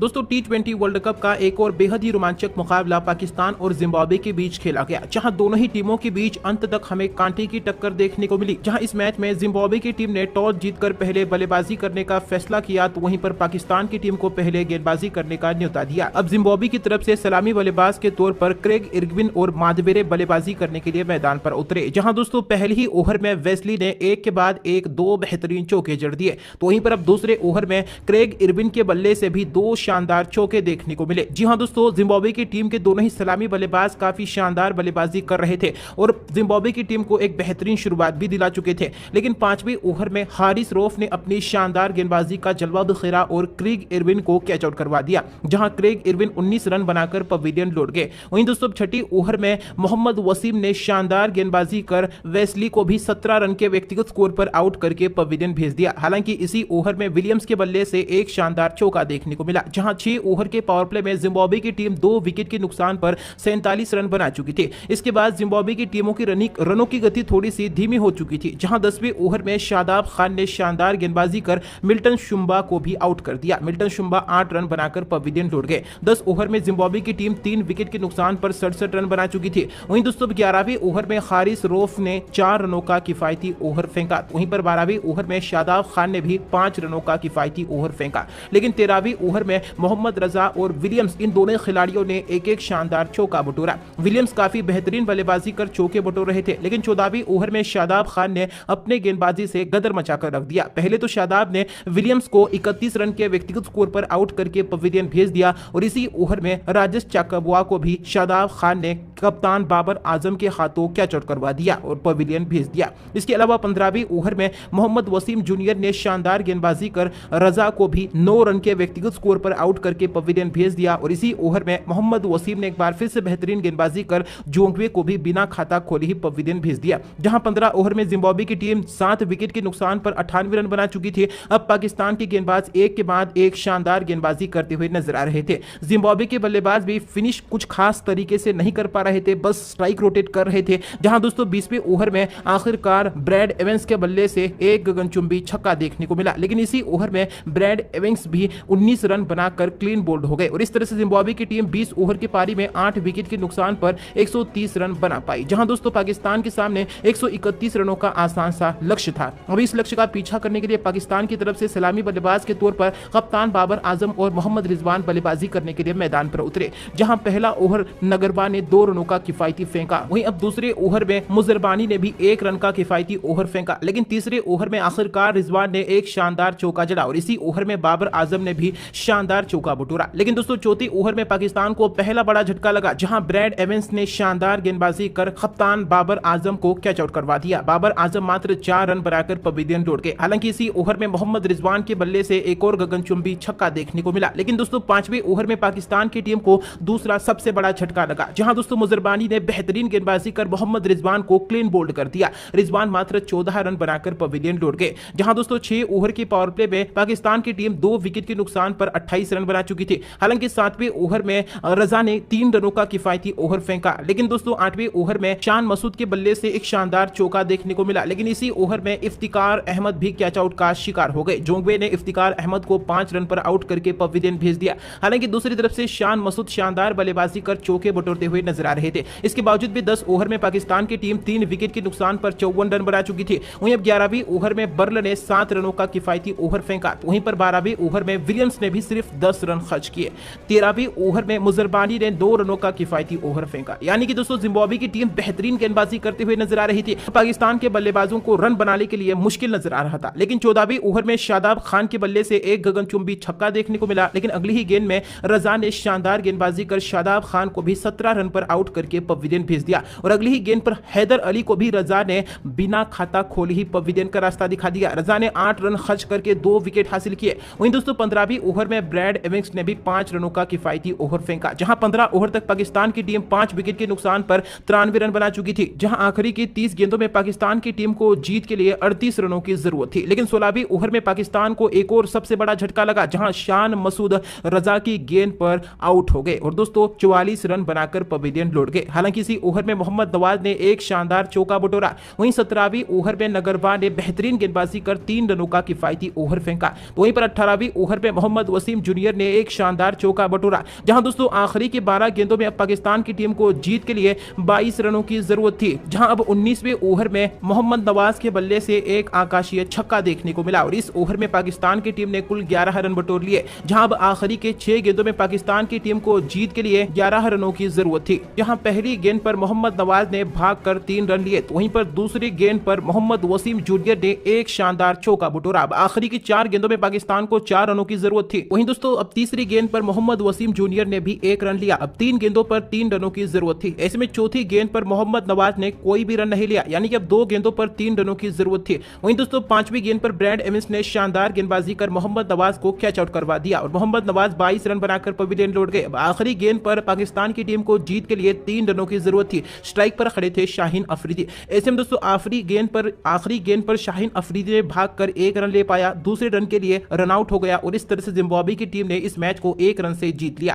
दोस्तों T20 world cup का एक और बेहद ही रोमांचक मुकाबला पाकिस्तान और जिम्बाब्वे के बीच खेला गया, जहां दोनों ही टीमों के बीच अंत तक हमें कांटे की टक्कर देखने को मिली। जहां इस मैच में जिम्बाब्वे की टीम ने टॉस जीतकर पहले बल्लेबाजी करने का फैसला किया, तो वहीं पर पाकिस्तान की टीम को पहले गेंदबाजी करने का न्योता दिया। अब जिम्बाब्वे की तरफ से सलामी बल्लेबाज के तौर पर क्रेग इरविन और मादवेरे बल्लेबाजी करने के लिए मैदान पर उतरे। जहां दोस्तों पहले ही ओवर में वेस्ली ने एक के बाद एक दो बेहतरीन चौके जड़ दिए, तो वहीं पर अब दूसरे ओवर में क्रेग इरविन के बल्ले से भी दो शानदार चौके देखने को मिले। जी हां दोस्तों, जिम्बाब्वे की टीम के दोनों ही सलामी बल्लेबाज काफी शानदार बल्लेबाजी कर रहे थे और जिम्बाब्वे की टीम को एक बेहतरीन शुरुआत भी दिला चुके थे, लेकिन पांचवें ओवर में हारिस रऊफ ने अपनी शानदार गेंदबाजी का जलवा दिखाया और क्रेग इरविन को कैच आउट करवा दिया, जहां क्रेग इरविन 19 रन बनाकर पवेलियन लौट गए। वहीं दोस्तों छठी ओवर में मोहम्मद वसीम ने शानदार गेंदबाजी कर वेस्ली को भी 17 रन के व्यक्तिगत स्कोर पर आउट करके पवेलियन भेज दिया। हालांकि इसी ओवर में विलियम्स के बल्ले से एक शानदार चौका देखने को मिला, जहां 6 ओवर के पावर प्ले में जिम्बाब्वे की टीम 2 विकेट के नुकसान पर 47 रन बना चुकी थी। इसके बाद जिम्बाब्वे की टीमों की रनों की गति थोड़ी सी धीमी हो चुकी थी, जहां 10वें ओवर में शादाब खान ने शानदार गेंदबाजी कर मिल्टन शुंबा को भी आउट कर दिया। मिल्टन शुंबा 8 रन बनाकर पवेलियन लौट गए। 10 ओवर में जिम्बाब्वे की टीम 3 विकेट के नुकसान पर 67 रन बना चुकी थी। वहीं दोस्तों 11वें ओवर में हारिस रऊफ ने 4 रनों का किफायती ओवर फेंका। वहीं पर 12वें ओवर में शादाब खान ने भी 5 रनों का किफायती ओवर फेंका, लेकिन 13वीं ओवर में मोहम्मद रजा और विलियम्स इन दोनों खिलाड़ियों ने एक एक शानदार चौका बटोरा। विलियम्स काफी बेहतरीन बल्लेबाजी कर चौके बटोर रहे थे, लेकिन 14वीं ओवर में शादाब खान ने अपने गेंदबाजी से गदर मचाकर रख दिया। पहले तो शादाब ने विलियम्स को 31 रन के व्यक्तिगत स्कोर पर आउट करके पवेलियन भेज दिया और इसी ओवर में राजेश चाकबुआ को भी शादाब खान ने कप्तान बाबर आजम के हाथों कैच आउट करवा दिया और पवेलियन भेज दिया। इसके अलावा 15वीं ओवर में मोहम्मद वसीम जूनियर ने शानदार गेंदबाजी कर रजा को भी 9 रन के व्यक्तिगत स्कोर पर आउट करके पवेलियन भेज दिया और इसी ओवर में मोहम्मद वसीम ने एक बार फिर से बेहतरीन गेंदबाजी कर जोंगवे को भी बिना खाता खोले ही पवेलियन भेज दिया। जहां 15 ओवर में जिम्बाब्वे की टीम 7 विकेट के नुकसान पर 98 रन बना चुकी थी। अब पाकिस्तान के गेंदबाज एक के बाद एक शानदार गेंदबाजी करते हुए नजर आ रहे थे। जिम्बाब्वे के बल्लेबाज भी फिनिश कुछ खास तरीके से नहीं कर पा रहे थे, बस स्ट्राइक रोटेट कर रहे थे। जहां दोस्तों 20वें ओवर में आखिरकार ब्रैड एवंस के बल्ले से एक गगनचुंबी छक्का देखने को मिला, लेकिन इसी ओवर में ब्रैड एवंस भी 19 रन बनाकर क्लीन बोल्ड हो गए और इस तरह से जिम्बाब्वे की टीम 20 ओवर की पारी में 8 विकेट के नुकसान पर 130 रन बना पाई। जहां दोस्तों पाकिस्तान के सामने 131 रनों का आसान सा लक्ष्य था। अब इस लक्ष्य का पीछा करने के लिए पाकिस्तान की तरफ से सलामी बल्लेबाज के तौर पर कप्तान बाबर आजम और मोहम्मद रिजवान बल्लेबाजी करने के लिए मैदान पर उतरे। जहां पहला ओवर नगरबा ने 2 रनों का किफायती फेंका, वहीं अब दूसरे ओवर में मुजरबानी ने भी 1 रन का किफायती ओवर फेंका, लेकिन तीसरे ओवर में आखिरकार रिजवान ने एक शानदार चौका जड़ा और इसी ओवर में बाबर आजम ने भी शानदार चौका बटोरा। लेकिन दोस्तों चौथे ओवर में पाकिस्तान को पहला बड़ा झटका लगा, जहां ब्रैड एवंस ने शानदार गेंदबाजी कर कप्तान बाबर आजम को कैच आउट करवा दिया। बाबर आजम मात्र 4 रन बनाकर पवेलियन लौट गए। हालांकि इसी ओवर में मोहम्मद रिजवान के बल्ले से एक और गगनचुंबी छक्का देखने को मिला, लेकिन दोस्तों 5वें ओवर में पाकिस्तान की टीम को दूसरा सबसे बड़ा झटका लगा, जहां दोस्तों मुजरबानी ने बेहतरीन गेंदबाजी कर मोहम्मद रिजवान को क्लीन बोल्ड कर दिया। रिजवान मात्र 14 रन बनाकर पवेलियन लौट गए। जहां दोस्तों 6 ओवर के पावर प्ले में पाकिस्तान की टीम 2 विकेट के नुकसान पर 28 रन बना चुकी थी। हालांकि 7वें ओवर में रजा ने 3 रनों का किफायती ओवर फेंका, लेकिन दोस्तों 8वें ओवर में शान मसूद के बल्ले से एक शानदार चौका देखने को मिला, लेकिन इसी ओवर में इफ्तिकार अहमद भी कैच आउट का शिकार हो गए। जोंगवे ने इफ्तिकार अहमद को 5 रन पर आउट करके पवेलियन भेज दिया। हालांकि दूसरी तरफ से शान मसूद शानदार बल्लेबाजी कर चौके बटोरते हुए नजर आ रहे थे। इसके बावजूद भी 10 ओवर में पाकिस्तान की टीम 3 विकेट के नुकसान पर 54 रन बना चुकी थी। वहीं अब 11वीं ओवर में बर्ल ने 7 रनों का किफायती ओवर फेंका। वहीं पर 12वीं ओवर में विलियम्स ने भी सिर्फ 10 रन खर्च किए। 13वीं ओवर में मुजरबानी ने 2 रनों का किफायती ओवर फेंका। यानी कि दोस्तों जिम्बाब्वे की टीम बेहतरीन गेंदबाजी करते हुए नजर आ रही थी। पाकिस्तान के बल्लेबाजों को रन बनाने के लिए मुश्किल नजर आ रहा था, लेकिन 14वीं ओवर में शादाब खान के बल्ले से एक गगनचुंबी छक्का देखने को मिला, लेकिन अगली ही गेंद में रजा ने शानदार गेंदबाजी कर शादाब खान को भी 17 रन पर आउट करके पवेलियन भेज दिया और अगली ही गेंद पर हैदर अली को भी रजा ने बिना खाता खोले ही पवेलियन का रास्ता दिखा दिया। रजा ने 8 रन खर्च करके 2 विकेट हासिल किए। वहीं दोस्तों 15वीं ओवर में ब्रैड एवंस ने भी 5 रनों का किफायती ओवर फेंका, जहां 15 ओवर तक पाकिस्तान की टीम 5 विकेट के नुकसान पर 93 रन बना चुकी थी। जहां आखिरी की 30 गेंदों में पाकिस्तान की टीम को जीत के लिए 38 रनों की जरूरत थी, लेकिन 16वीं ओवर में पाकिस्तान को एक और सबसे बड़ा झटका लगा, जहां शान मसूद रजा की गेंद पर आउट हो गए और दोस्तों 44 रन बनाकर पवेलियन लौट गए। हालांकि इसी ओवर में मोहम्मद नवाज ने एक शानदार चौका बटोरा। वहीं 17वीं ओवर में नगरबान ने बेहतरीन गेंदबाजी कर 3 रनों का किफायती ओवर फेंका। तो वहीं पर 18वीं ओवर में मोहम्मद वसीम जूनियर ने एक शानदार चौका बटोरा। जहां दोस्तों आखिरी के 12 गेंदों में अब पाकिस्तान की टीम को जीत के लिए 22 रनों की जरूरत थी, जहां अब 19वें ओवर में मोहम्मद नवाज के बल्ले से एक आकाशीय छक्का देखने को मिला और इस ओवर में पाकिस्तान की टीम ने कुल 11 रन बटोर लिए। जहां अब आखिरी के 6 गेंदों में पाकिस्तान की टीम को जीत के लिए 11 रनों की जरूरत थी। जहां पहली गेंद पर मोहम्मद नवाज ने भागकर 3 रन लिए, तो वहीं पर दूसरी गेंद पर मोहम्मद वसीम जूनियर ने एक शानदार चौका बटोरा। अब आखिरी की 4 गेंदों में पाकिस्तान को 4 रनों की जरूरत थी। वहीं दोस्तों अब तीसरी गेंद पर मोहम्मद वसीम जूनियर ने भी 1 रन लिया। अब 3 गेंदों पर 3 रनों की जरूरत थी। ऐसे में चौथी गेंद पर मोहम्मद नवाज ने कोई भी रन नहीं लिया, यानी कि अब 2 गेंदों पर 3 रनों की जरूरत थी। वहीं दोस्तों 5वीं गेंद पर ब्रैड एमिंस ने शानदार गेंदबाजी कर मोहम्मद नवाज को कैच आउट करवा दिया और मोहम्मद नवाज 22 रन बनाकर पवेलियन लौट गए। अब आखिरी गेंद पर पाकिस्तान की टीम को जीत के लिए 3 रनों की जरूरत थी। स्ट्राइक पर खड़े थे शाहीन अफरीदी। ऐसे में दोस्तों आखिरी गेंद पर शाहीन अफरीदी ने भागकर 1 रन ले पाया, दूसरे रन के लिए रन आउट हो गया और इस तरह से जिम्बाब्वे की टीम ने इस मैच को 1 रन से जीत लिया।